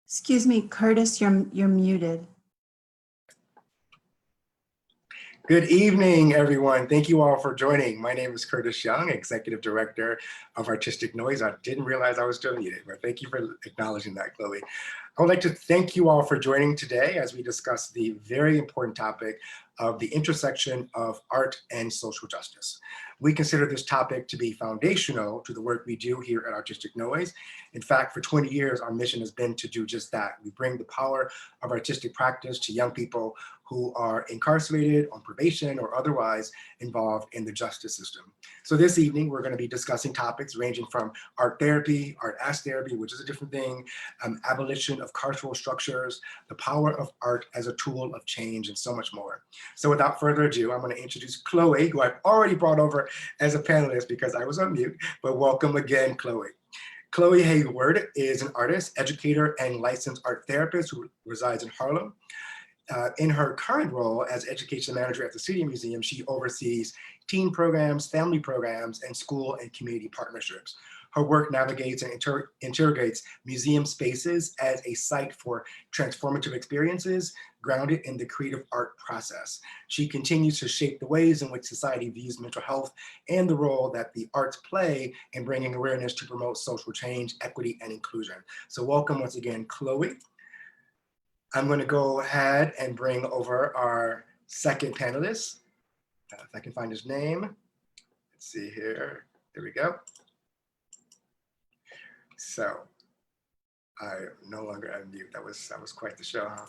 Excuse me, Curtis, you're muted. Good evening, everyone. Thank you all for joining. My name is Curtis Young, Executive Director of Artistic Noise. I didn't realize I was still muted, but thank you for acknowledging that, Chloe. I would like to thank you all for joining today as we discuss the very important topic of the intersection of art and social justice. We consider this topic to be foundational to the work we do here at Artistic Noise. In fact, for 20 years, our mission has been to do just that. We bring the power of artistic practice to young people who are incarcerated, on probation, or otherwise involved in the justice system. So this evening, we're going to be discussing topics ranging from art therapy, art as therapy, which is a different thing, abolition of carceral structures, the power of art as a tool of change, and so much more. So without further ado, I'm going to introduce Chloe, who I've already brought over as a panelist because I was on mute, but welcome again, Chloe. Chloe Hayward is an artist, educator, and licensed art therapist who resides in Harlem. In her current role as education manager at the City Museum, she oversees teen programs, family programs, and school and community partnerships. Her work navigates and interrogates museum spaces as a site for transformative experiences grounded in the creative art process. She continues to shape the ways in which society views mental health and the role that the arts play in bringing awareness to promote social change, equity, and inclusion. So welcome once again, Chloe. I'm going to go ahead and bring over our second panelist. If I can find his name. Let's see here. There we go. So I no longer unmute. That was quite the show, huh?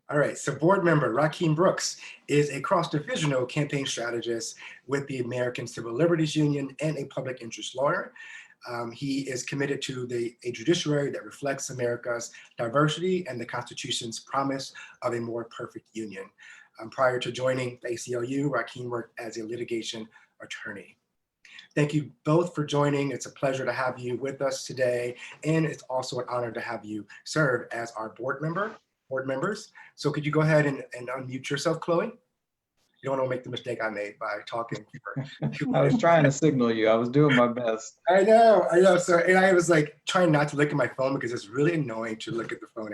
All right, so board member Rakim Brooks is a cross-divisional campaign strategist with the American Civil Liberties Union and a public interest lawyer. He is committed to a judiciary that reflects America's diversity and the Constitution's promise of a more perfect union. Prior to joining the ACLU, Rakim worked as a litigation attorney. Thank you both for joining. It's a pleasure to have you with us today, and it's also an honor to have you serve as our board members. So could you go ahead and unmute yourself, Chloe? You don't want to make the mistake I made by talking. I was trying to signal you. I was doing my best. I know. So, and I was like trying not to look at my phone because it's really annoying to look at the phone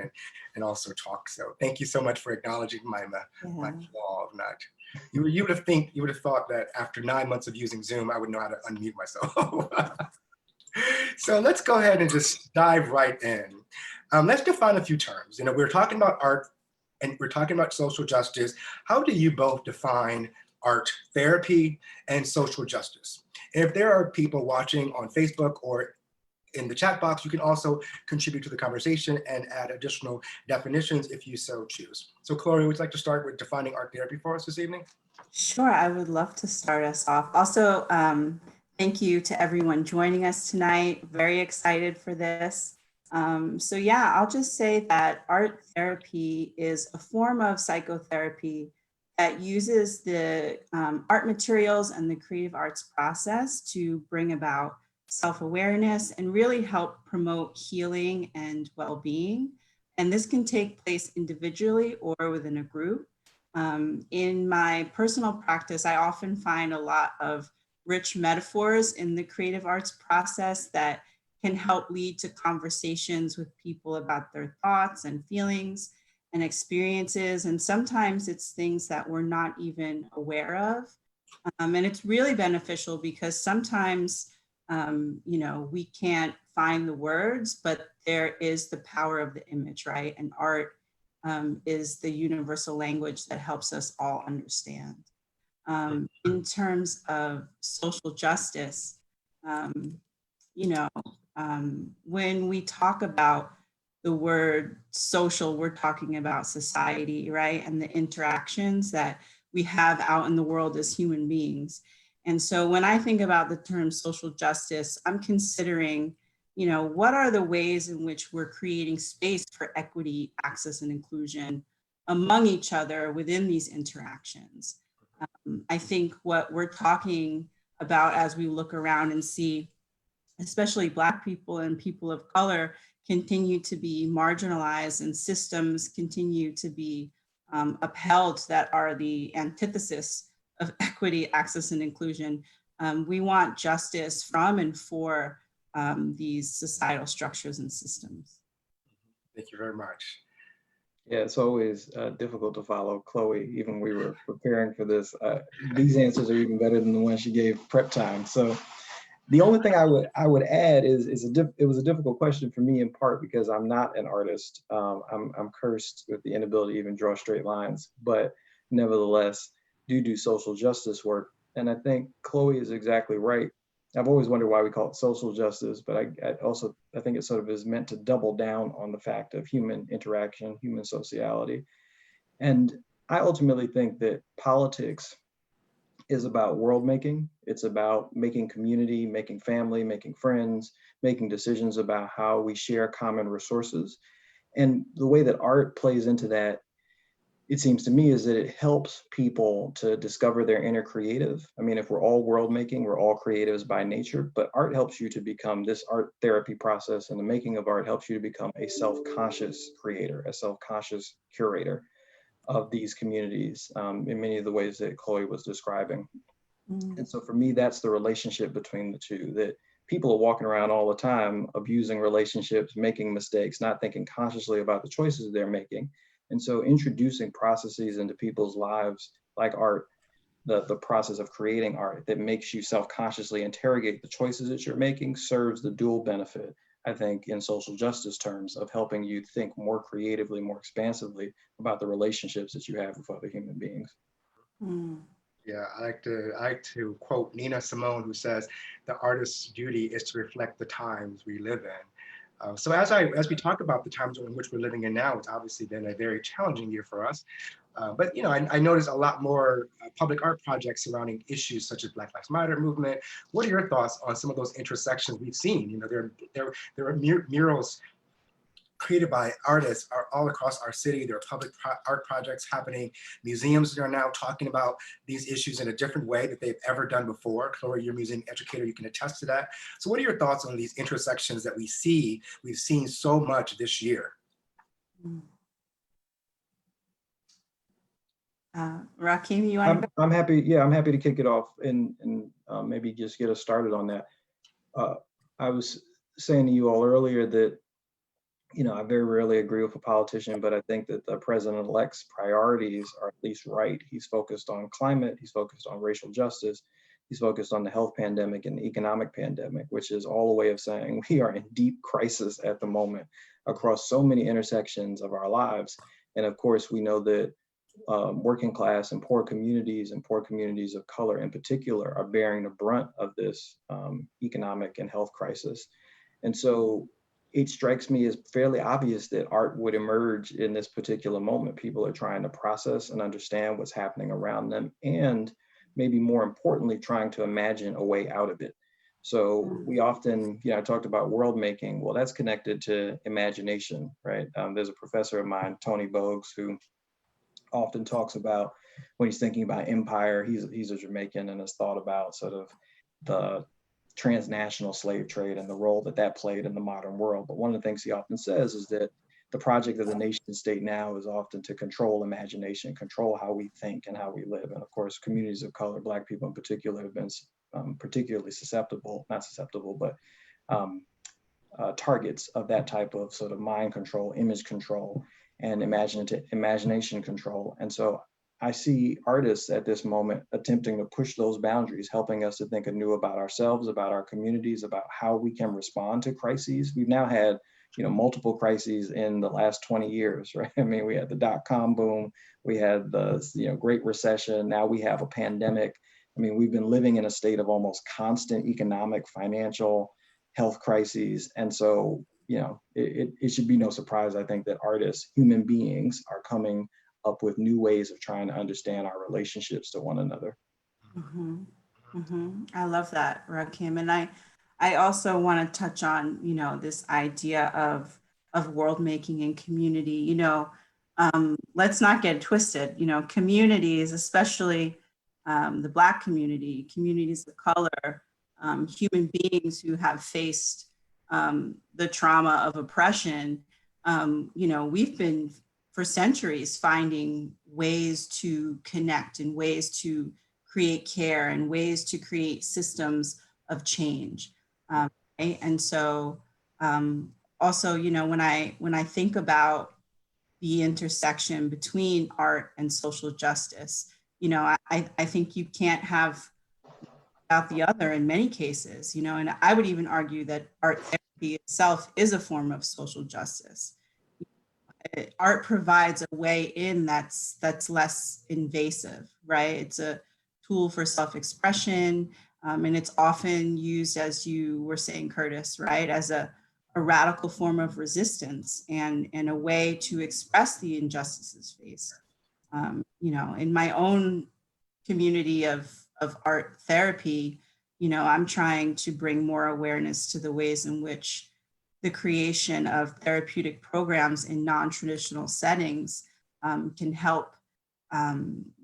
and also talk. So thank you so much for acknowledging my flaw of not. You would have thought that after 9 months of using Zoom, I would know how to unmute myself. So let's go ahead and just dive right in. Let's define a few terms. We're talking about art and we're talking about social justice. How do you both define art therapy and social justice? And if there are people watching on Facebook or in the chat box, you can also contribute to the conversation and add additional definitions if you so choose. So Chloe, would you like to start with defining art therapy for us this evening? Sure, I would love to start us off. Also, thank you to everyone joining us tonight. Very excited for this. So yeah, I'll just say that art therapy is a form of psychotherapy that uses the art materials and the creative arts process to bring about self-awareness and really help promote healing and well-being. And this can take place individually or within a group. In my personal practice, I often find a lot of rich metaphors in the creative arts process that can help lead to conversations with people about their thoughts and feelings and experiences. And sometimes it's things that we're not even aware of. And it's really beneficial because sometimes, we can't find the words, but there is the power of the image, right? And art is the universal language that helps us all understand. In terms of social justice, when we talk about the word social, we're talking about society, right? And the interactions that we have out in the world as human beings. And so when I think about the term social justice, I'm considering, what are the ways in which we're creating space for equity, access, and inclusion among each other within these interactions? I think what we're talking about as we look around and see, especially Black people and people of color, continue to be marginalized and systems continue to be upheld that are the antithesis of equity, access, and inclusion. We want justice from and for these societal structures and systems. Thank you very much. Yeah, it's always difficult to follow Chloe. Even we were preparing for this. These answers are even better than the one she gave prep time. So the only thing I would add is it was a difficult question for me in part because I'm not an artist. I'm cursed with the inability to even draw straight lines, but nevertheless do social justice work. And I think Chloe is exactly right. I've always wondered why we call it social justice, but I think it sort of is meant to double down on the fact of human interaction, human sociality. And I ultimately think that politics is about world making. It's about making community, making family, making friends, making decisions about how we share common resources. And the way that art plays into that, it seems to me, is that it helps people to discover their inner creative. I mean, if we're all world making, we're all creatives by nature, but art helps you to become this art therapy process, and the making of art helps you to become a self-conscious creator, a self-conscious curator of these communities in many of the ways that Chloe was describing. And so for me, that's the relationship between the two, that people are walking around all the time, abusing relationships, making mistakes, not thinking consciously about the choices they're making. And so introducing processes into people's lives like art, the process of creating art that makes you self-consciously interrogate the choices that you're making serves the dual benefit, I think, in social justice terms, of helping you think more creatively, more expansively about the relationships that you have with other human beings. Mm. Yeah, I like to quote Nina Simone, who says, "The artist's duty is to reflect the times we live in." So as we talk about the times in which we're living in now, it's obviously been a very challenging year for us. But I noticed a lot more public art projects surrounding issues such as Black Lives Matter movement. What are your thoughts on some of those intersections we've seen? There are murals created by artists are all across our city. There are public art projects happening. Museums that are now talking about these issues in a different way that they've ever done before. Chloe, you're a museum educator, you can attest to that. So what are your thoughts on these intersections that we've seen so much this year? Rakim, you want to go? I'm happy. Yeah, I'm happy to kick it off and maybe just get us started on that. I was saying to you all earlier that, I very rarely agree with a politician, but I think that the president-elect's priorities are at least right. He's focused on climate, he's focused on racial justice, he's focused on the health pandemic and the economic pandemic, which is all a way of saying we are in deep crisis at the moment across so many intersections of our lives. And of course, we know that working class and poor communities of color in particular are bearing the brunt of this economic and health crisis. And so it strikes me as fairly obvious that art would emerge in this particular moment. People are trying to process and understand what's happening around them, and maybe more importantly, trying to imagine a way out of it. So we often, I talked about world making. Well, that's connected to imagination, right? There's a professor of mine, Tony Bogues, who often talks about when he's thinking about empire, he's a Jamaican and has thought about sort of the transnational slave trade and the role that played in the modern world. But one of the things he often says is that the project of the nation state now is often to control imagination, control how we think and how we live. And of course, communities of color, Black people in particular, have been particularly targets of that type of sort of mind control, image control, and imagination control. And so I see artists at this moment attempting to push those boundaries, helping us to think anew about ourselves, about our communities, about how we can respond to crises. We've now had, multiple crises in the last 20 years, right? I mean, we had the dot-com boom, we had the, Great Recession, now we have a pandemic. I mean, we've been living in a state of almost constant economic, financial, health crises. And so, it should be no surprise, I think, that artists, human beings, are coming up with new ways of trying to understand our relationships to one another. Mm-hmm. Mm-hmm. I love that, Rakim. And I also want to touch on, this idea of world making and community. Let's not get twisted. Communities, especially the Black community, communities of color, human beings who have faced the trauma of oppression. We've been for centuries finding ways to connect and ways to create care and ways to create systems of change. Right? And so also, you know, when I think about the intersection between art and social justice, you know, I think you can't have without the other in many cases, you know, and I would even argue that art therapy itself is a form of social justice. Art provides a way in that's less invasive, right? It's a tool for self-expression, and it's often used, as you were saying, Curtis, right, as a radical form of resistance and a way to express the injustices faced. You know, in my own community of art therapy, you know, I'm trying to bring more awareness to the ways in which the creation of therapeutic programs in non-traditional settings can help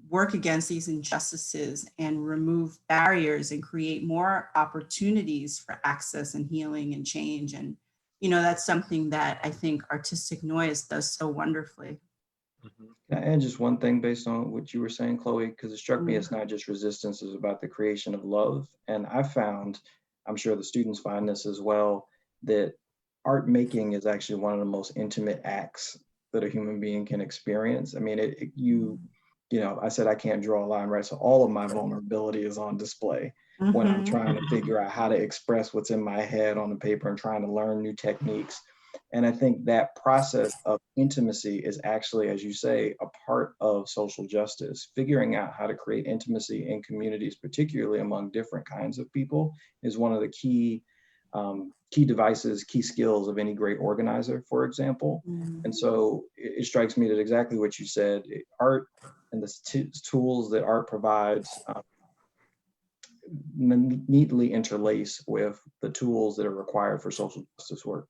work against these injustices and remove barriers and create more opportunities for access and healing and change. And, you know, that's something that I think Artistic Noise does so wonderfully. Can I add just one thing based on what you were saying, Chloe? Because it struck me Mm. it's not just resistance, it's about the creation of love. And I found, I'm sure the students find this as well, that art making is actually one of the most intimate acts that a human being can experience. I mean, you know, I said I can't draw a line, right? So all of my vulnerability is on display when I'm Mhm. trying to figure out how to express what's in my head on the paper and trying to learn new techniques. And I think that process of intimacy is actually, as you say, a part of social justice. Figuring out how to create intimacy in communities, particularly among different kinds of people, is one of the key devices, key skills of any great organizer, for example. Mhm. And so it strikes me that exactly what you said, art and the tools that art provides neatly interlace with the tools that are required for social justice work.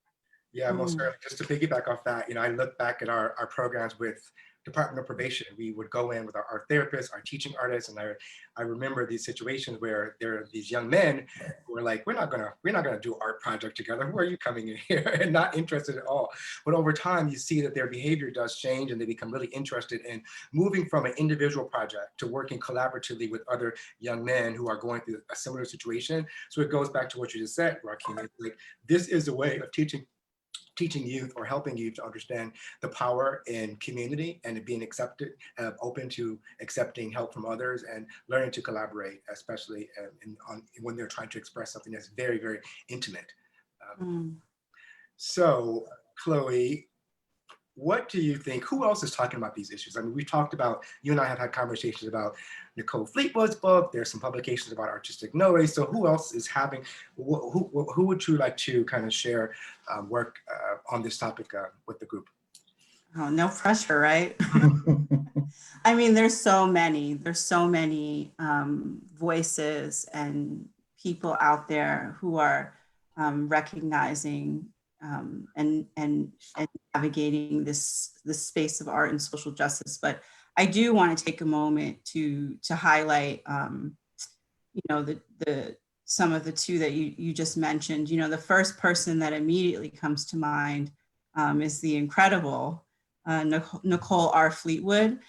Yeah, most Mm. certainly. Just to piggyback off that, you know, I look back at our programs with Department of Probation. We would go in with our therapists, our teaching artists, and I remember these situations where there are these young men who were like, we're not gonna do art project together. Who are you coming in here? And not interested at all. But over time, you see that their behavior does change, and they become really interested in moving from an individual project to working collaboratively with other young men who are going through a similar situation. So it goes back to what you just said, Rakim. It's like this is a way of teaching youth or helping youth to understand the power in community and being accepted, open to accepting help from others and learning to collaborate, especially when they're trying to express something that's very, very intimate. Um, Mm. so, Chloe, what do you think? Who else is talking about these issues? I mean, we talked about, you and I have had conversations about Nicole Fleetwood's book. There's some publications about Artistic Noise. So who else is having, who would you like to kind of share work on this topic with the group? Oh, no pressure, right? I mean, there's so many voices and people out there who are recognizing and navigating this space of art and social justice. But I do want to take a moment to highlight, you know, the some of the two that you just mentioned. You know, the first person that immediately comes to mind is the incredible Nicole R. Fleetwood.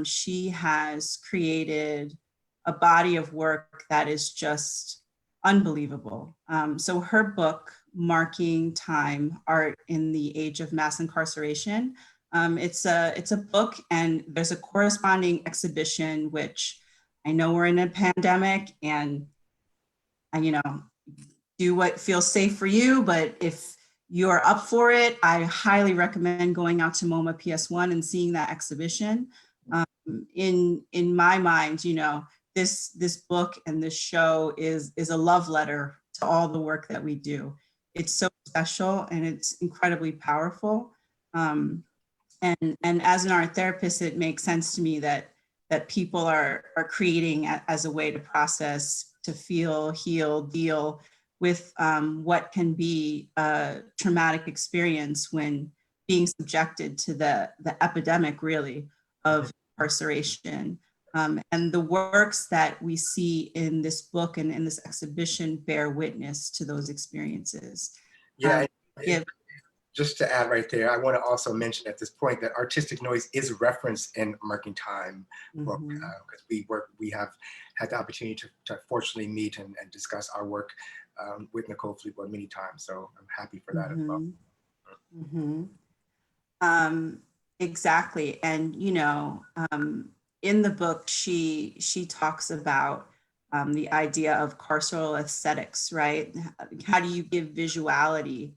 She has created a body of work that is just unbelievable. So her book, Marking Time: Art in the Age of Mass Incarceration, it's a book, and there's a corresponding exhibition, which I know we're in a pandemic, and you know, do what feels safe for you. But if you're up for it, I highly recommend going out to MoMA PS1 and seeing that exhibition. In my mind, you know, this book and this show is a love letter to all the work that we do. It's so special and it's incredibly powerful. And as an art therapist, it makes sense to me that people are creating as a way to process, to feel, heal, deal with what can be a traumatic experience when being subjected to the epidemic, really, of incarceration. And the works that we see in this book and in this exhibition bear witness to those experiences. Yeah, Yeah. just to add right there, I want to also mention at this point that Artistic Noise is referenced in Marking Time book Mhm. because we have had the opportunity to fortunately meet and discuss our work with Nicole Fleetwood many times. So I'm happy for that as well. Mhm. Mhm. Exactly. And, in the book, she talks about the idea of carceral aesthetics, right? How do you give visuality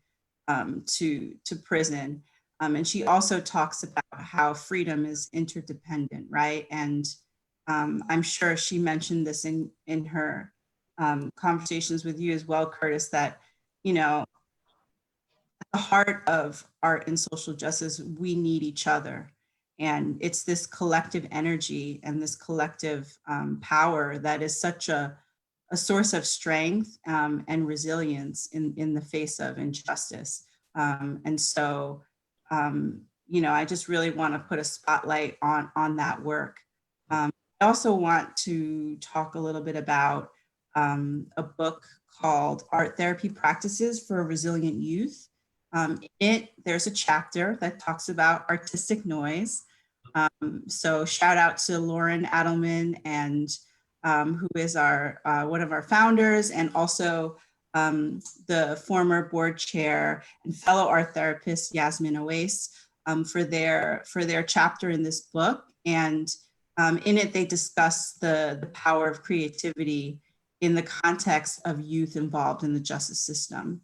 to prison? And she also talks about how freedom is interdependent, right? And I'm sure she mentioned this in her conversations with you as well, Curtis, that, the heart of art and social justice, we need each other. And it's this collective energy and this collective power that is such a source of strength and resilience in the face of injustice. And so, I just really want to put a spotlight on that work. I also want to talk a little bit about a book called Art Therapy Practices for Resilient Youth. There's a chapter that talks about artistic noise. So shout out to Lauren Adelman, and who is our one of our founders, and also the former board chair and fellow art therapist Yasmin Oais, for their chapter in this book. And in it, they discuss the power of creativity in the context of youth involved in the justice system,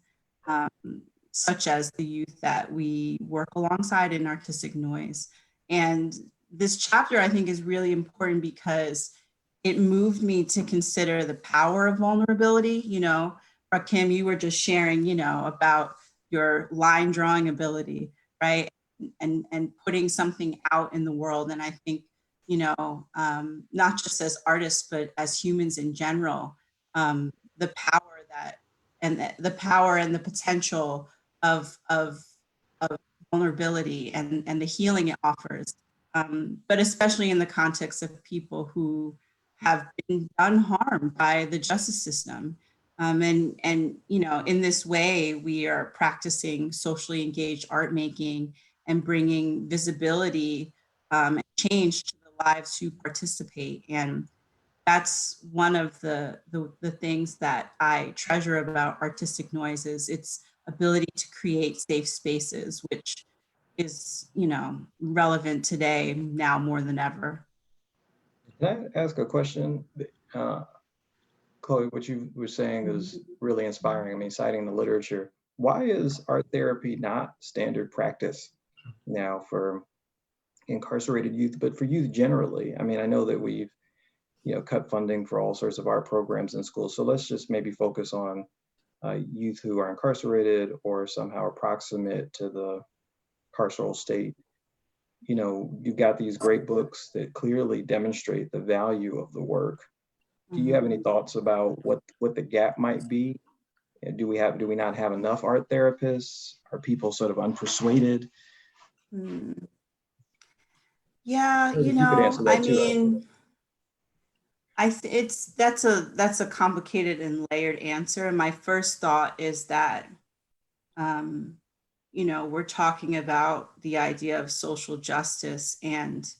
such as the youth that we work alongside in Artistic Noise. And this chapter, I think, is really important because it moved me to consider the power of vulnerability. Rakim, you were just sharing, about your line drawing ability, right? And putting something out in the world. And I think, not just as artists, but as humans in general, the power that, and the power and the potential of vulnerability and the healing it offers, but especially in the context of people who have been done harm by the justice system. And in this way, we are practicing socially engaged art making and bringing visibility and change to the lives who participate. And that's one of the things that I treasure about Artistic Noise is its ability to create safe spaces, which is, relevant today now more than ever. Can I ask a question? Uh, Chloe, what you were saying is really inspiring. I mean, citing the literature. Why is art therapy not standard practice now for incarcerated youth, but for youth generally? I mean, I know that we've, cut funding for all sorts of art programs in schools. So let's just maybe focus on youth who are incarcerated or somehow approximate to the carceral state. You've got these great books that clearly demonstrate the value of the work. Do you have any thoughts about what the gap might be? Do we not have enough art therapists? Are people sort of unpersuaded? Yeah, You could answer I that too. mean, that's a complicated and layered answer. And my first thought is that, we're talking about the idea of social justice, and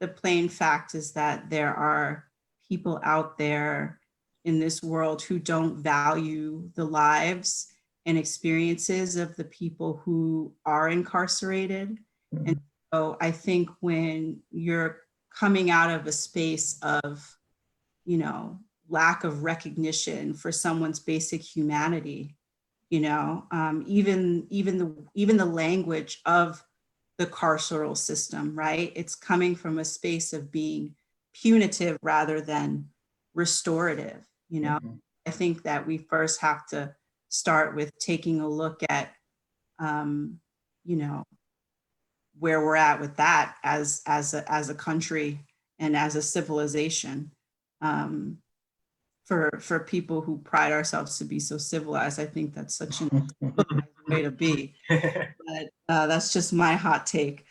the plain fact is that there are people out there in this world who don't value the lives and experiences of the people who are incarcerated. Mhm. And so I think when you're coming out of a space of, lack of recognition for someone's basic humanity, even the language of the carceral system, right? It's coming from a space of being punitive rather than restorative. Mhm. I think that we first have to start with taking a look at, um, you know, where we're at with that as a country and as a civilization. Um, for people who pride ourselves to be so civilized, I think that's such an way to be. But that's just my hot take.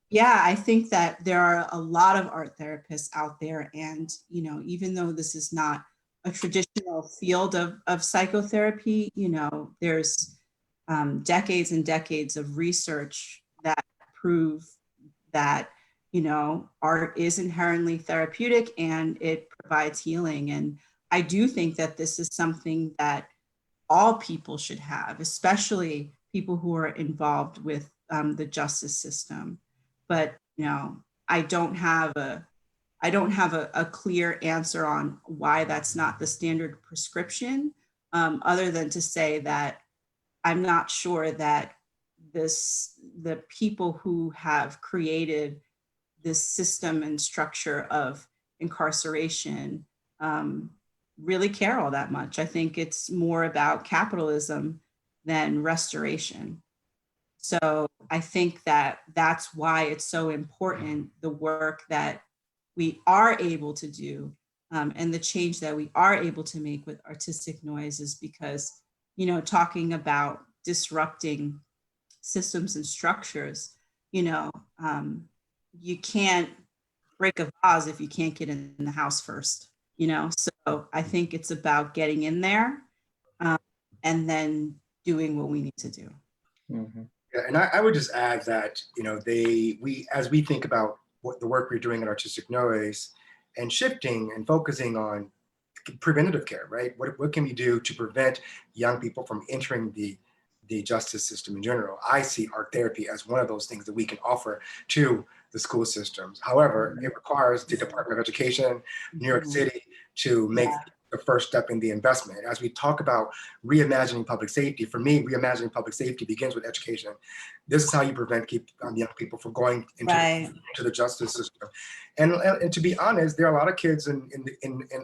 Yeah, I think that there are a lot of art therapists out there. And, even though this is not a traditional field of psychotherapy, there's decades and decades of research that prove that, art is inherently therapeutic and it provides healing. And I do think that this is something that all people should have, especially people who are involved with the justice system. But, you know, I don't have a clear answer on why that's not the standard prescription, other than to say that I'm not sure that the people who have created this system and structure of incarceration really care all that much. I think it's more about capitalism than restoration. So I think that that's why it's so important, the work that we are able to do, and the change that we are able to make with artistic noise is because, you know, talking about disrupting systems and structures, you know, you can't break a vase if you can't get in the house first, you know? So I think it's about getting in there, and then doing what we need to do. Mm-hmm. Yeah, and I would just add that, you know, as we think about what the work we're doing in Artistic Noise and shifting and focusing on preventative care, right? What can we do to prevent young people from entering the justice system in general? I see art therapy as one of those things that we can offer to the school systems. However, it requires the Department of Education, New York City, to make the first step in the investment. As we talk about reimagining public safety, for me, reimagining public safety begins with education. This is how you prevent young people from going into the justice system. And to be honest, there are a lot of kids in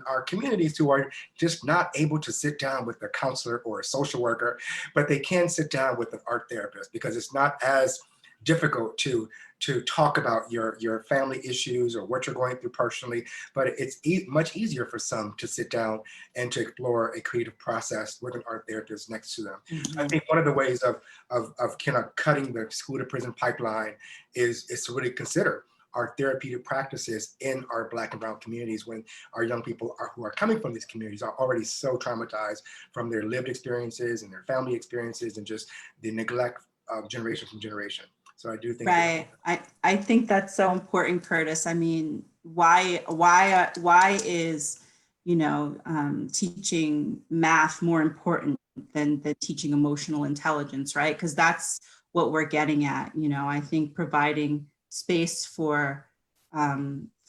our communities who are just not able to sit down with a counselor or a social worker, but they can sit down with an art therapist because it's not as difficult to talk about your family issues or what you're going through personally, but it's much easier for some to sit down and to explore a creative process with an art therapist next to them. I think one of the ways of kind of cutting the school to prison pipeline is to really consider our therapeutic practices in our Black and Brown communities when our young people who are coming from these communities are already so traumatized from their lived experiences and their family experiences and just the neglect of generation from generation. So I do think I think that's so important, Curtis. I mean, why is, you know, teaching math more important than teaching emotional intelligence, right? Because that's what we're getting at. You know, I think providing space for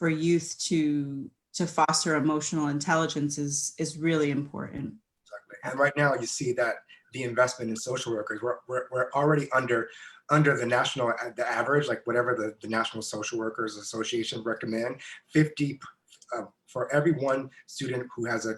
youth to foster emotional intelligence is really important. Exactly. And right now you see that the investment in social workers, we're already under the average, like whatever the National Social Workers Association recommend, 50 for every one student who has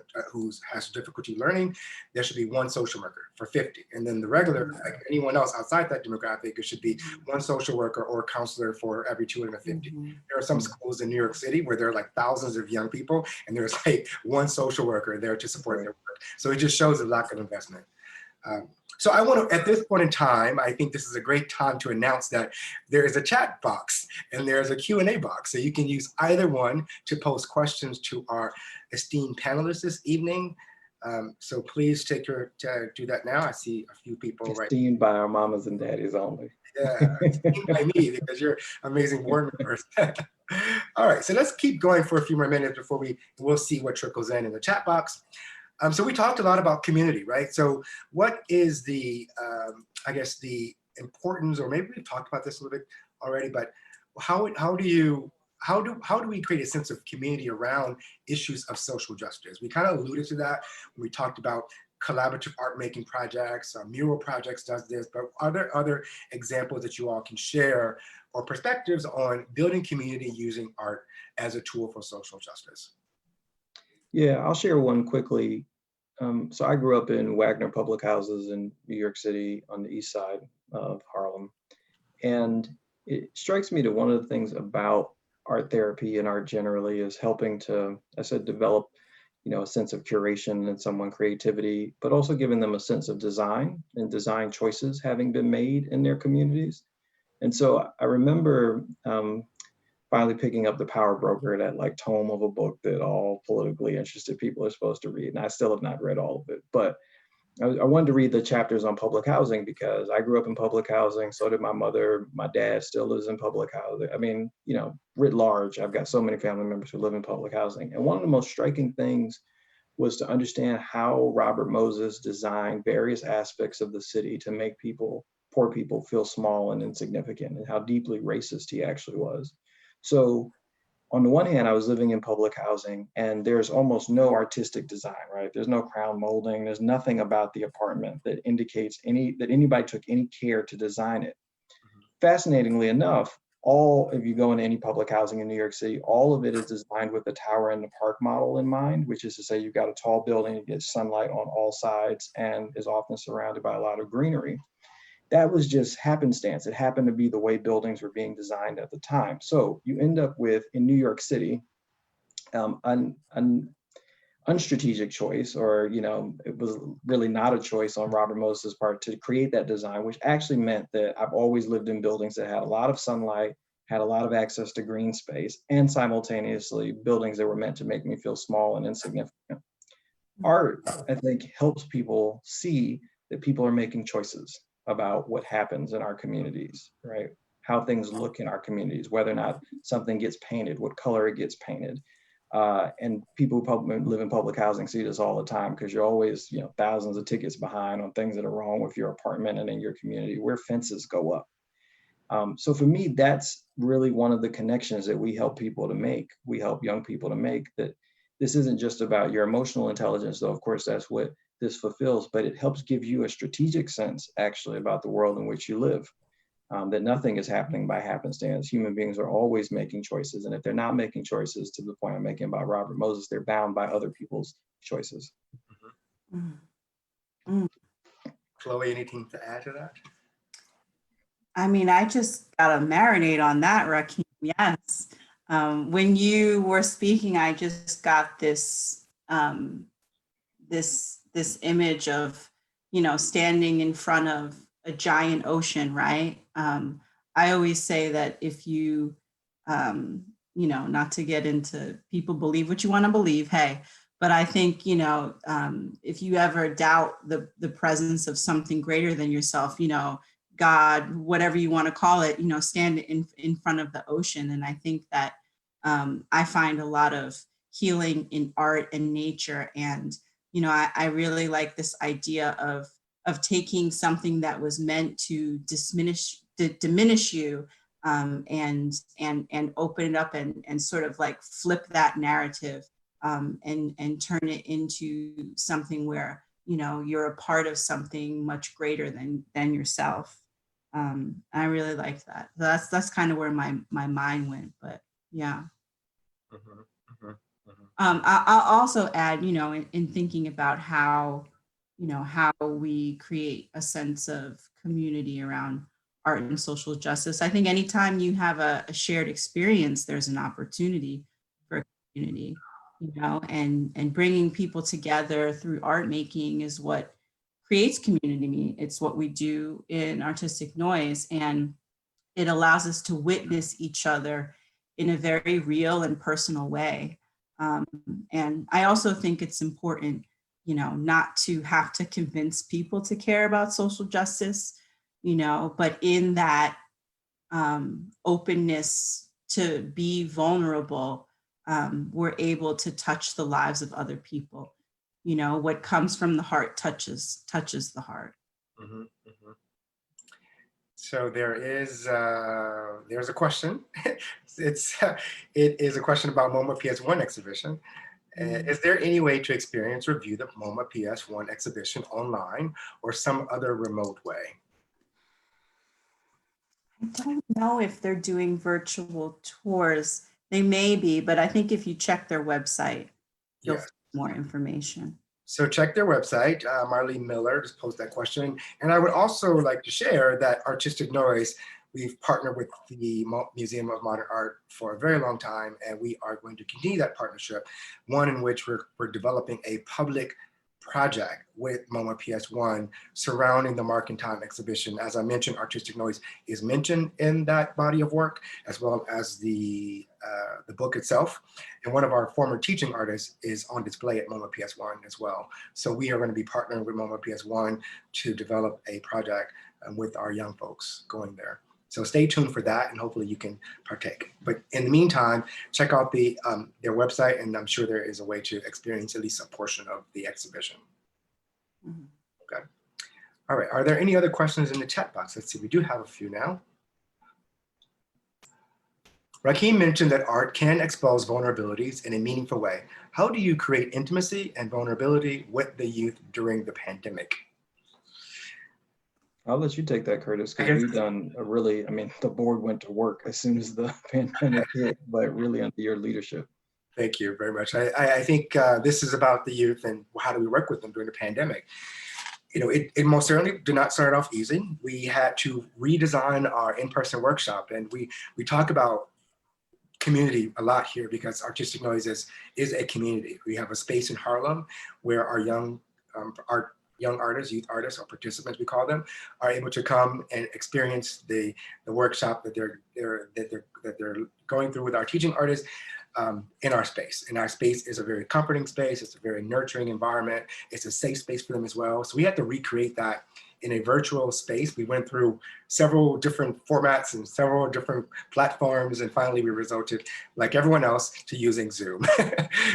difficulty learning, there should be one social worker for 50. And then the regular, like anyone else outside that demographic, it should be one social worker or counselor for every 250. There are some schools in New York City where there are like thousands of young people and there's like one social worker there to support their work. So it just shows a lack of investment. So I want to, at this point in time, I think this is a great time to announce that there is a chat box and there's a Q&A box. So you can use either one to post questions to our esteemed panelists this evening. So please do that now. I see a few people esteemed by our mamas and daddies only. Yeah, esteemed by me because you're amazing board members. All right, so let's keep going for a few more minutes before we'll see what trickles in the chat box. So we talked a lot about community, right? So what is I guess the importance, or maybe we've talked about this a little bit already, but how do we create a sense of community around issues of social justice? We kind of alluded to that when we talked about collaborative art making projects, mural projects does this, but are there other examples that you all can share or perspectives on building community using art as a tool for social justice? Yeah, I'll share one quickly. So I grew up in Wagner Public Houses in New York City on the east side of Harlem. And it strikes me that one of the things about art therapy and art generally is helping to, I said, develop, you know, a sense of curation in someone, creativity, but also giving them a sense of design and design choices having been made in their communities. And so I remember finally picking up The Power Broker, that like tome of a book that all politically interested people are supposed to read. And I still have not read all of it, but I wanted to read the chapters on public housing because I grew up in public housing. So did my mother. My dad still lives in public housing. I mean, you know, writ large, I've got so many family members who live in public housing. And one of the most striking things was to understand how Robert Moses designed various aspects of the city to make people poor people feel small and insignificant, and how deeply racist he actually was. So on the one hand, I was living in public housing, and there's almost no artistic design, right? There's no crown molding. There's nothing about the apartment that indicates that anybody took any care to design it. Fascinatingly enough, if you go into any public housing in New York City, all of it is designed with the tower and the park model in mind, which is to say you've got a tall building, you get sunlight on all sides, and is often surrounded by a lot of greenery. That was just happenstance. It happened to be the way buildings were being designed at the time. So you end up with, in New York City, an unstrategic choice, or it was really not a choice on Robert Moses' part to create that design, which actually meant that I've always lived in buildings that had a lot of sunlight, had a lot of access to green space, and simultaneously buildings that were meant to make me feel small and insignificant. Art, I think, helps people see that people are making choices about what happens in our communities, right? How things look in our communities, whether or not something gets painted, what color it gets painted. And people who live in public housing see this all the time, because you're always, thousands of tickets behind on things that are wrong with your apartment and in your community, where fences go up. So for me, that's really one of the connections that we help people to make. We help young people to make, that this isn't just about your emotional intelligence, though of course that's what this fulfills, but it helps give you a strategic sense actually about the world in which you live. That nothing is happening by happenstance. Human beings are always making choices. And if they're not making choices, to the point I'm making about Robert Moses, they're bound by other people's choices. Chloe, anything to add to that? I mean, I just got to marinate on that, Rakim. Yes. When you were speaking, I just got this this image of, standing in front of a giant ocean, right? I always say that if you, not to get into people believe what you want to believe, hey, but I think, if you ever doubt the presence of something greater than yourself, God, whatever you want to call it, stand in front of the ocean. And I think that I find a lot of healing in art and nature. And, I really like this idea of taking something that was meant to diminish you, and open it up and sort of like flip that narrative, and turn it into something where, you're a part of something much greater than yourself. I really like that. That's kind of where my mind went, but yeah. I'll also add, in thinking about how we create a sense of community around art and social justice. I think anytime you have a shared experience, there's an opportunity for community, and bringing people together through art making is what creates community. It's what we do in Artistic Noise, and it allows us to witness each other in a very real and personal way. And I also think it's important, not to have to convince people to care about social justice, but in that openness to be vulnerable, we're able to touch the lives of other people. What comes from the heart touches the heart. So there's a question. It is a question about MoMA PS1 exhibition. Is there any way to experience or view the MoMA PS1 exhibition online or some other remote way? I don't know if they're doing virtual tours. They may be, but I think if you check their website, you'll find more information. So check their website. Marlene Miller just posed that question. And I would also like to share that Artistic Noise, we've partnered with the Museum of Modern Art for a very long time, and we are going to continue that partnership, one in which we're developing a public project with MoMA PS1 surrounding the Mark and Time exhibition. As I mentioned, Artistic Noise is mentioned in that body of work, as well as the book itself. And one of our former teaching artists is on display at MoMA PS1 as well. So we are going to be partnering with MoMA PS1 to develop a project with our young folks going there. So stay tuned for that, and hopefully you can partake. But in the meantime, check out their website, and I'm sure there is a way to experience at least a portion of the exhibition. Okay. All right, are there any other questions in the chat box? Let's see, we do have a few now. Rakim mentioned that art can expose vulnerabilities in a meaningful way. How do you create intimacy and vulnerability with the youth during the pandemic? I'll let you take that, Curtis, because we've done a really, I mean, the board went to work as soon as the pandemic hit, but really under your leadership. Thank you very much. I think this is about the youth and how do we work with them during the pandemic. You know, it most certainly did not start off easy. We had to redesign our in-person workshop, and we talk about community a lot here because Artistic Noise is a community. We have a space in Harlem where our young artists, youth artists, or participants, we call them, are able to come and experience the workshop that they're going through with our teaching artists in our space. And our space is a very comforting space. It's a very nurturing environment. It's a safe space for them as well. So we had to recreate that in a virtual space. We went through several different formats and several different platforms, and finally we resulted, like everyone else, to using Zoom.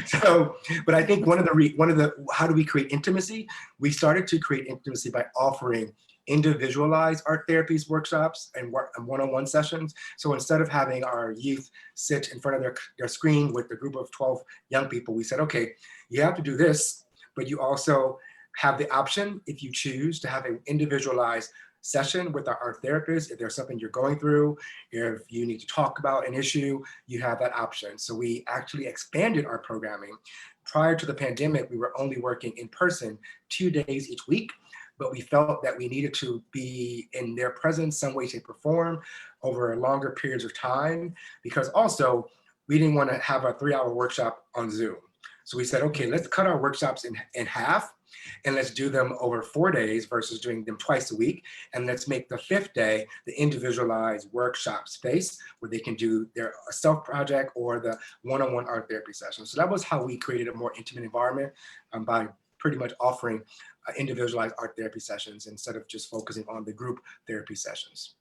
So, but I think one of the how do we create intimacy? We started to create intimacy by offering individualized art therapies workshops and one-on-one sessions. So instead of having our youth sit in front of their screen with a group of 12 young people, we said, okay, you have to do this, but you also have the option, if you choose, to have an individualized session with our art therapist. If there's something you're going through, if you need to talk about an issue, you have that option. So we actually expanded our programming. Prior to the pandemic, we were only working in person 2 days each week, but we felt that we needed to be in their presence some way, shape, or form over longer periods of time, because also we didn't want to have a 3-hour workshop on Zoom. So we said, okay, let's cut our workshops in half, and let's do them over 4 days versus doing them twice a week. And let's make the 5th day the individualized workshop space where they can do their self-project or the one-on-one art therapy session. So that was how we created a more intimate environment by pretty much offering individualized art therapy sessions instead of just focusing on the group therapy sessions.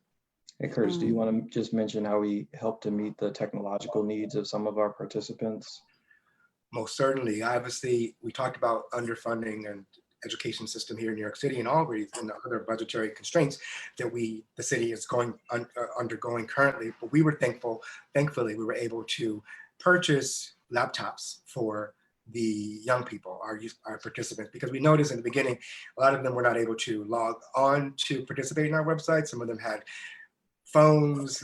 Hey, Curtis, do you want to just mention how we help to meet the technological needs of some of our participants? Most certainly. Obviously, we talked about underfunding and education system here in New York City and always and other budgetary constraints that the city is undergoing currently. But we were thankfully, we were able to purchase laptops for the young people, our participants, because we noticed in the beginning, a lot of them were not able to log on to participate in our website. Some of them had phones,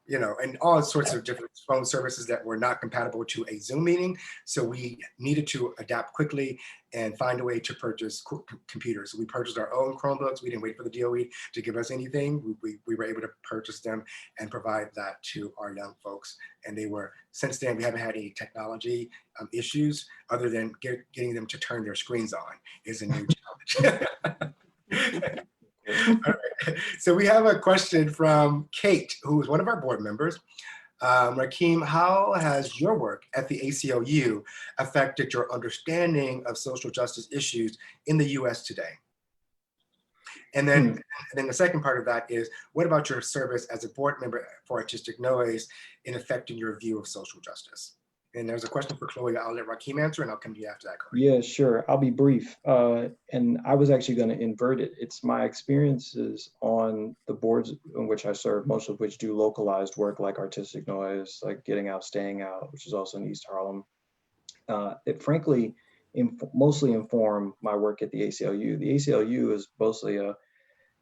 you know, and all sorts of different phone services that were not compatible to a Zoom meeting. So we needed to adapt quickly and find a way to purchase computers. So we purchased our own Chromebooks. We didn't wait for the DOE to give us anything. We were able to purchase them and provide that to our young folks. And they were, since then, we haven't had any technology issues other than getting them to turn their screens on is a new challenge. All right. So we have a question from Kate, who is one of our board members. Rakim, how has your work at the ACLU affected your understanding of social justice issues in the US today? And then, the second part of that is, what about your service as a board member for Artistic Noise in affecting your view of social justice? And there's a question for Chloe. I'll let Rakim answer, and I'll come to you after that, Chloe. Yeah, sure. I'll be brief. And I was actually going to invert it. It's my experiences on the boards in which I serve, most of which do localized work like Artistic Noise, like Getting Out, Staying Out, which is also in East Harlem. It frankly mostly inform my work at the ACLU. The ACLU is mostly a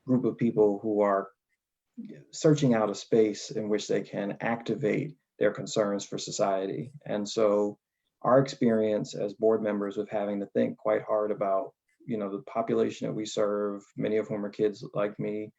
group of people who are searching out a space in which they can activate their concerns for society. And so our experience as board members of having to think quite hard about, you know, the population that we serve, many of whom are kids like me,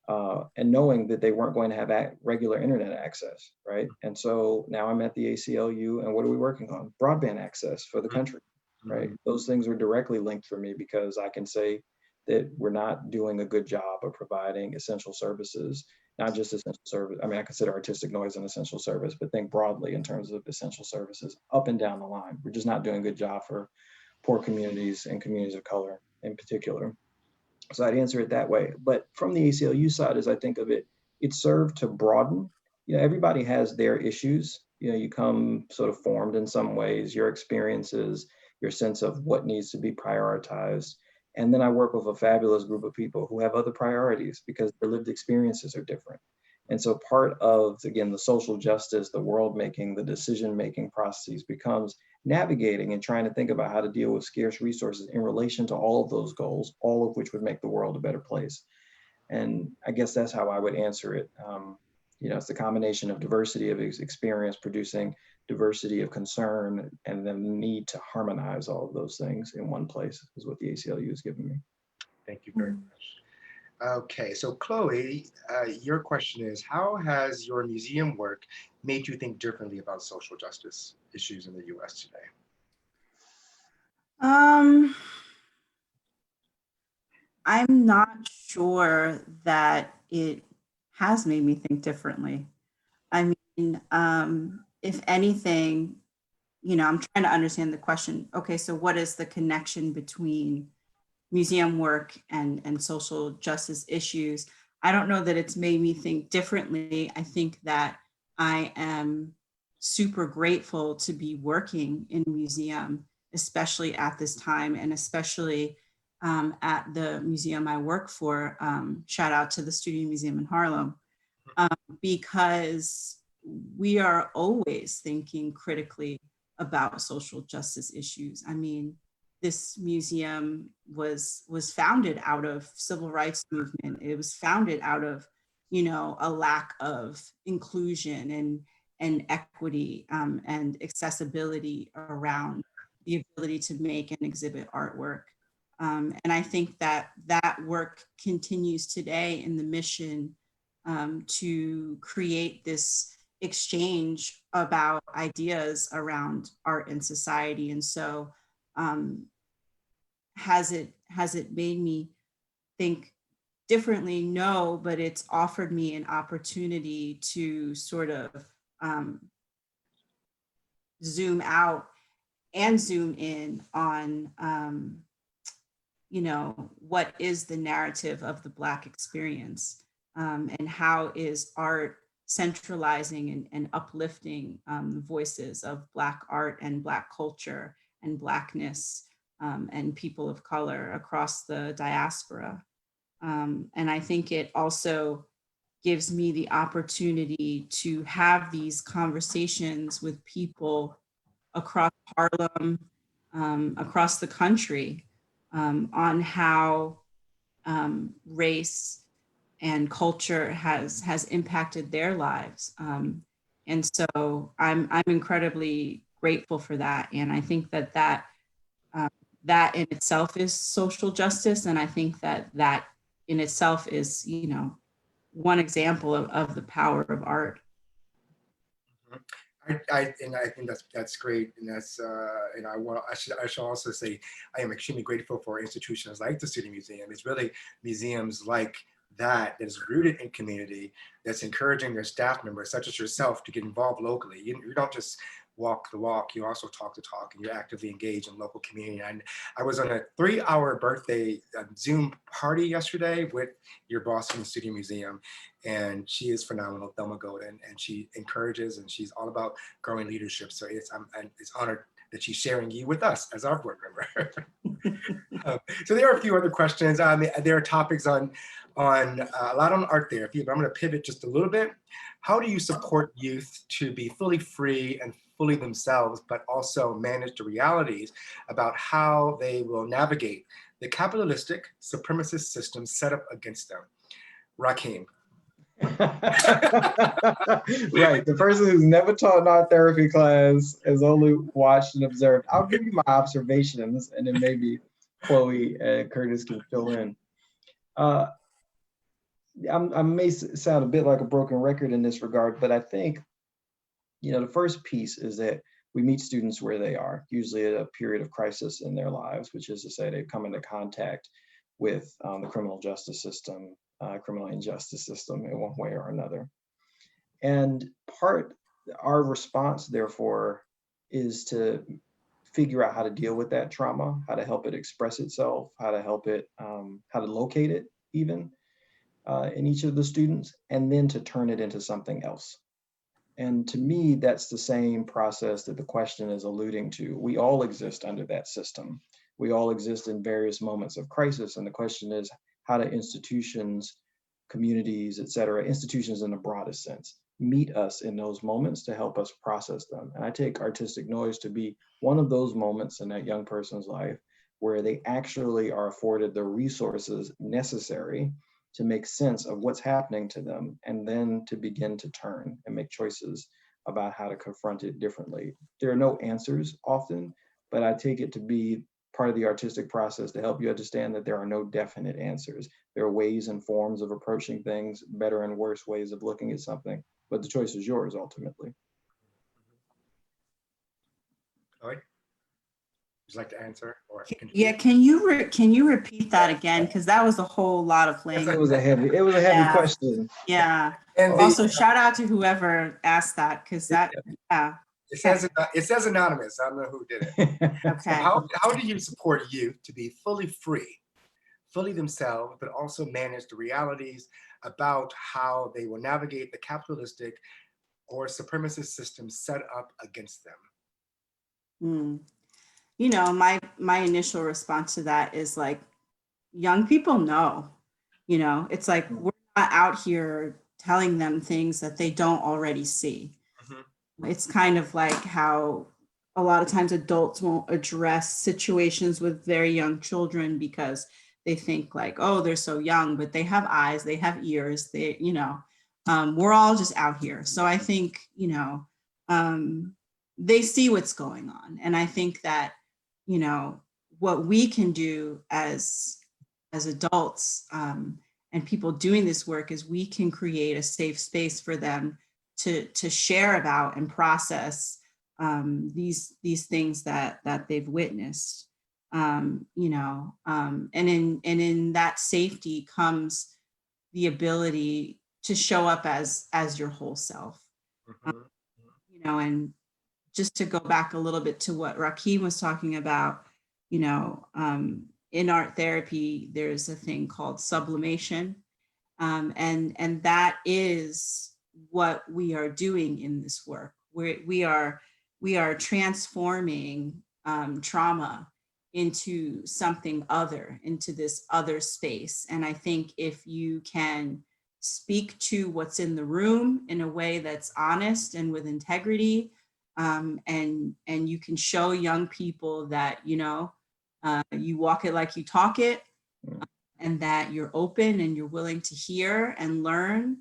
and knowing that they weren't going to have regular internet access, right? And so now I'm at the ACLU, and what are we working on? Broadband access for the country, right? Those things are directly linked for me because I can say that we're not doing a good job of providing essential services, not just essential service. I mean, I consider Artistic Noise an essential service, but think broadly in terms of essential services up and down the line. We're just not doing a good job for poor communities and communities of color in particular. So I'd answer it that way. But from the ACLU side, as I think of it, it served to broaden. You know, everybody has their issues. You know, you come sort of formed in some ways, your experiences, your sense of what needs to be prioritized. And then I work with a fabulous group of people who have other priorities because their lived experiences are different. And so part of, again, the social justice, the world making, the decision making processes becomes navigating and trying to think about how to deal with scarce resources in relation to all of those goals, all of which would make the world a better place. And I guess that's how I would answer it. You know, it's the combination of diversity of experience producing diversity of concern, and then the need to harmonize all of those things in one place is what the ACLU has given me. Thank you very much. Okay, so Chloe, your question is, how has your museum work made you think differently about social justice issues in the US today? I'm not sure that it has made me think differently. I mean, if anything, you know, I'm trying to understand the question. Okay, so what is the connection between museum work and social justice issues? I don't know that it's made me think differently. I think that I am super grateful to be working in museum, especially at this time, and especially at the museum I work for. Shout out to the Studio Museum in Harlem, because we are always thinking critically about social justice issues. I mean, this museum was founded out of civil rights movement. It was founded out of, you know, a lack of inclusion and equity and accessibility around the ability to make and exhibit artwork. And I think that that work continues today in the mission to create this exchange about ideas around art and society. And so has it made me think differently? No, but it's offered me an opportunity to sort of zoom out and zoom in on you know, what is the narrative of the Black experience, and how is art centralizing and uplifting the voices of Black art and Black culture and Blackness and people of color across the diaspora. And I think it also gives me the opportunity to have these conversations with people across Harlem, across the country, on how race and culture has impacted their lives. And so I'm incredibly grateful for that. And I think that that in itself is social justice. And I think that that in itself is, you know, one example of the power of art. I think that's great, and that's and I should also say I am extremely grateful for institutions like the City Museum. It's really museums like that is rooted in community, that's encouraging their staff members, such as yourself, to get involved locally. You don't just walk the walk, you also talk the talk, and you actively engage in local community. And I was on a 3-hour birthday Zoom party yesterday with your boss from the Studio Museum, and she is phenomenal, Thelma Golden, and she encourages, and she's all about growing leadership. So it's honored that she's sharing you with us as our board member. So there are a few other questions. There are topics on a lot on art therapy, but I'm going to pivot just a little bit. How do you support youth to be fully free and fully themselves, but also manage the realities about how they will navigate the capitalistic supremacist system set up against them? Rakim. Right, the person who's never taught an art therapy class has only watched and observed. I'll give you my observations, and then maybe Chloe and Curtis can fill in. I may sound a bit like a broken record in this regard, but I think, you know, the first piece is that we meet students where they are, usually at a period of crisis in their lives, which is to say they've come into contact with the criminal justice system, criminal injustice system in one way or another. And our response, therefore, is to figure out how to deal with that trauma, how to help it express itself, how to help it, how to locate it even in each of the students, and then to turn it into something else. And to me, that's the same process that the question is alluding to. We all exist under that system. we all exist in various moments of crisis. And the question is, how do institutions, communities, et cetera, institutions in the broadest sense, meet us in those moments to help us process them? And I take artistic noise to be one of those moments in that young person's life where they actually are afforded the resources necessary to make sense of what's happening to them, and then to begin to turn and make choices about how to confront it differently. There are no answers often, but I take it to be part of the artistic process to help you understand that there are no definite answers. There are ways and forms of approaching things, better and worse ways of looking at something, but the choice is yours ultimately. Chloe, would you like to answer or Yeah, contribute? can you repeat that again? Because that was a whole lot of language. It was a heavy Yeah. question. Yeah. And Also, shout out to whoever asked that, because that, yeah. it says anonymous. I don't know who did it. Okay. How do you support youth to be fully free, fully themselves, but also manage the realities about how they will navigate the capitalistic or supremacist system set up against them? You know, my initial response to that is like, young people know, you know, it's like, we're not out here telling them things that they don't already see. It's kind of like how a lot of times adults won't address situations with very young children because they think like, oh, they're so young, but they have eyes, they have ears, they, you know, we're all just out here. So I think, you know, they see what's going on. And I think that, you know, what we can do as adults, and people doing this work, is we can create a safe space for them to share about and process these things that they've witnessed. You know, and in that safety comes the ability to show up as your whole self. You know, and just to go back a little bit to what Rakim was talking about, you know, in art therapy, there's a thing called sublimation. And that is what we are doing in this work. We are transforming trauma into something other, into this other space. And I think if you can speak to what's in the room in a way that's honest and with integrity, and you can show young people that, you know, you walk it like you talk it, and that you're open and you're willing to hear and learn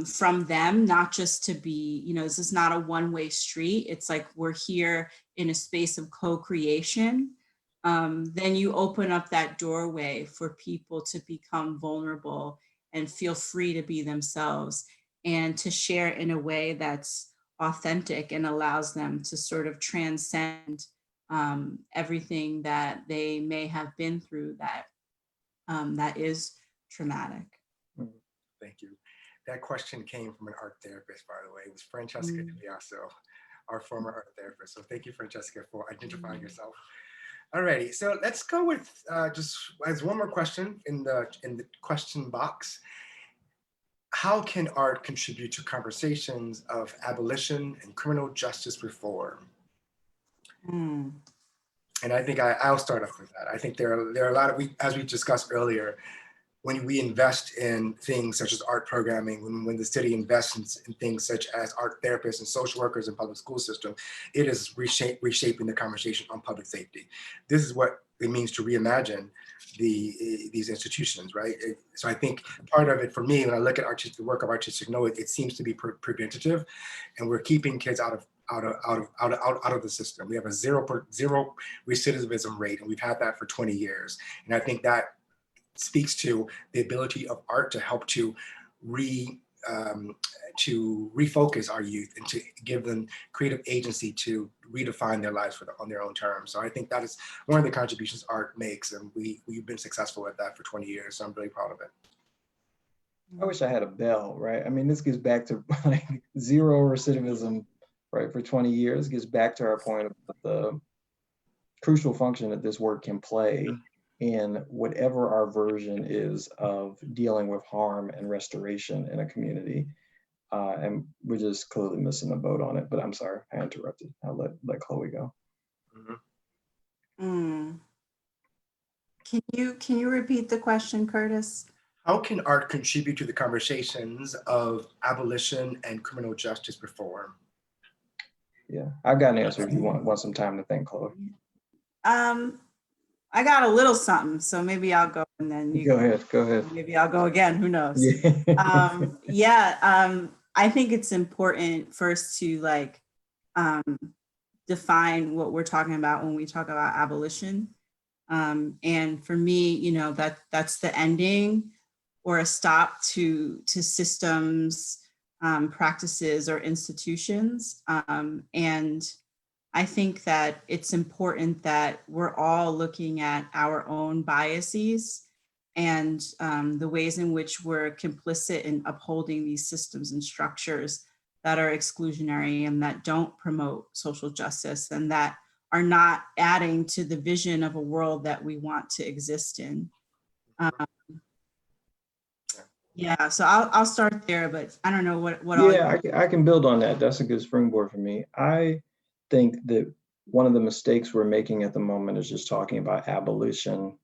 from them, not just to be, you know, this is not a one-way street. It's like we're here in a space of co-creation. Then you open up that doorway for people to become vulnerable and feel free to be themselves and to share in a way that's authentic and allows them to sort of transcend everything that they may have been through that is traumatic. Thank you. That question came from an art therapist, by the way. It was Francesca DiBiaso, our former art therapist. So thank you, Francesca, for identifying yourself. Alrighty, so let's go with just as one more question in the question box. How can art contribute to conversations of abolition and criminal justice reform? And I think I'll start off with that. I think there are a lot of, as we discussed earlier, when we invest in things such as art programming, when the city invests in things such as art therapists and social workers in public school system, it is reshaping the conversation on public safety. This is what it means to reimagine these institutions, right? So I think part of it for me, when I look at the work of artistic noise, it seems to be preventative, and we're keeping kids out of the system. We have a zero recidivism rate, and we've had that for 20 years. And I think that speaks to the ability of art to help to refocus our youth and to give them creative agency to redefine their lives on their own terms. So I think that is one of the contributions art makes, and we've been successful at that for 20 years. So I'm really proud of it. I wish I had a bell, right? I mean, this gets back to like zero recidivism, right? For 20 years, gets back to our point of the crucial function that this work can play in whatever our version is of dealing with harm and restoration in a community. And we're just clearly missing the boat on it, but I'm sorry, I interrupted. I'll let Chloe go. Can you repeat the question, Curtis? How can art contribute to the conversations of abolition and criminal justice reform? Yeah, I've got an answer if you want some time to think, Chloe. I got a little something, so maybe I'll go and then you Go ahead. maybe I'll go again, who knows? Yeah. I think it's important first to like define what we're talking about when we talk about abolition. And for me, you know, that's the ending or a stop to systems, practices, or institutions. And I think that it's important that we're all looking at our own biases and the ways in which we're complicit in upholding these systems and structures that are exclusionary and that don't promote social justice and that are not adding to the vision of a world that we want to exist in. Yeah, so I'll start there, but I don't know what Yeah, I can build on that. That's a good springboard for me. I think that one of the mistakes we're making at the moment is just talking about abolition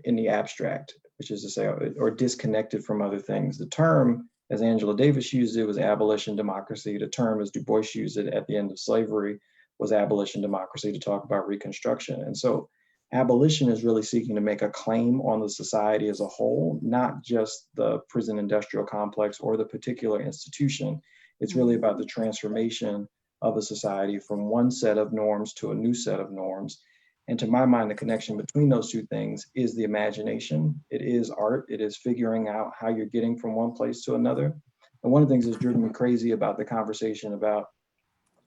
in the abstract, which is to say, or disconnected from other things. The term, as Angela Davis used it, was abolition democracy. The term, as Du Bois used it at the end of slavery, was abolition democracy, to talk about Reconstruction. And so abolition is really seeking to make a claim on the society as a whole, not just the prison industrial complex or the particular institution. It's really about the transformation of a society from one set of norms to a new set of norms. And to my mind, the connection between those two things is the imagination. It is art. It is figuring out how you're getting from one place to another. And one of the things that's driven me crazy about the conversation about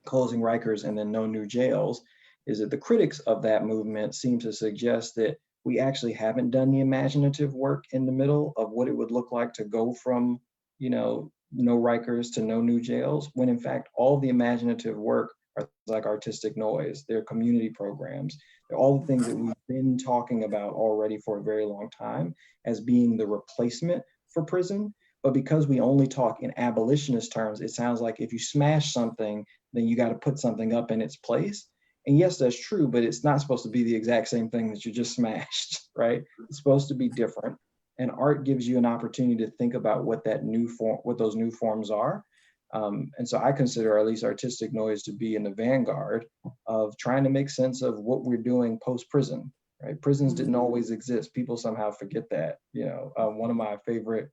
closing Rikers and then no new jails is that the critics of that movement seem to suggest that we actually haven't done the imaginative work in the middle of what it would look like to go from, you know, no Rikers to no new jails, when in fact, all the imaginative work are like artistic noise, they're community programs, they're all the things that we've been talking about already for a very long time as being the replacement for prison. But because we only talk in abolitionist terms, it sounds like if you smash something, then you got to put something up in its place. And yes, that's true, but it's not supposed to be the exact same thing that you just smashed, right? It's supposed to be different. And art gives you an opportunity to think about what that new form, what those new forms are. And so I consider at least artistic noise to be in the vanguard of trying to make sense of what we're doing post-prison, right? Prisons didn't always exist. People somehow forget that. You know, one of my favorite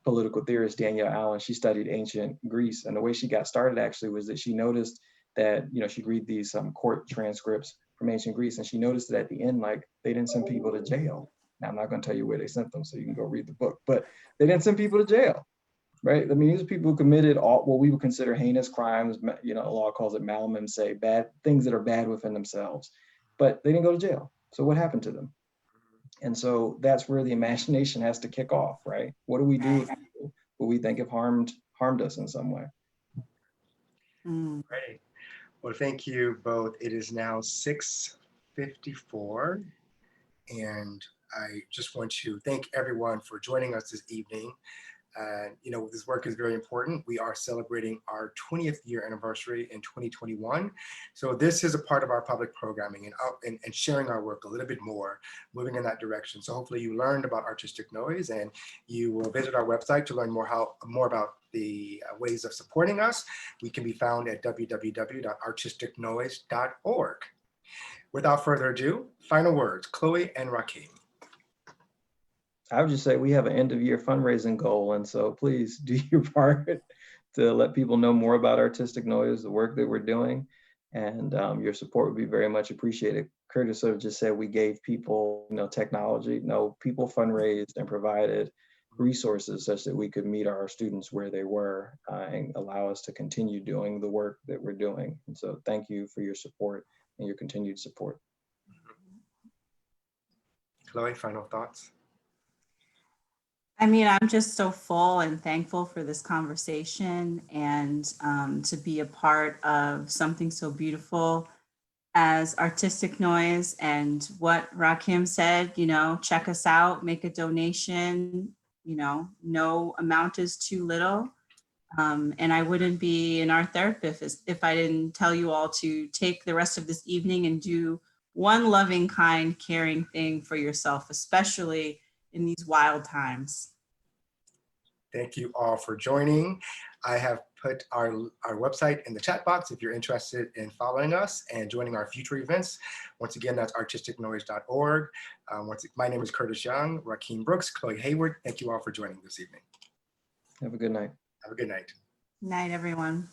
political theorist, Danielle Allen, she studied ancient Greece. And the way she got started actually was that she noticed that, you know, she'd read these court transcripts from ancient Greece, and she noticed that at the end, like, they didn't send people to jail. Now, I'm not going to tell you where they sent them, so you can go read the book, but they didn't send people to jail, right? I mean, these are people who committed all what we would consider heinous crimes. You know, the law calls it malum in se, bad things that are bad within themselves, but they didn't go to jail. So what happened to them? And so that's where the imagination has to kick off, right? What do we do with people who we think have harmed us in some way? Great. Well, thank you both. It is now 6:54, and I just want to thank everyone for joining us this evening. You know, this work is very important. We are celebrating our 20th year anniversary in 2021. So this is a part of our public programming and sharing our work a little bit more, moving in that direction. So hopefully you learned about artistic noise, and you will visit our website to learn more about the ways of supporting us. We can be found at www.artisticnoise.org. Without further ado, final words, Chloe and Rakim. I would just say we have an end of year fundraising goal. And so please do your part to let people know more about Artistic Noise, the work that we're doing. And your support would be very much appreciated. Curtis sort of just said we gave people, you know, technology. No, people fundraised and provided resources such that we could meet our students where they were and allow us to continue doing the work that we're doing. And so thank you for your support and your continued support. Chloe, final thoughts? I mean, I'm just so full and thankful for this conversation and to be a part of something so beautiful as Artistic Noise. And what Rakim said, you know, check us out, make a donation, you know, no amount is too little. And I wouldn't be an art therapist if I didn't tell you all to take the rest of this evening and do one loving, kind, caring thing for yourself, especially in these wild times. Thank you all for joining. I have put our website in the chat box if you're interested in following us and joining our future events. Once again, that's artisticnoise.org. My name is Curtis Young, Rakim Brooks, Chloe Hayward. Thank you all for joining this evening. Have a good night. Have a good night. Night, everyone.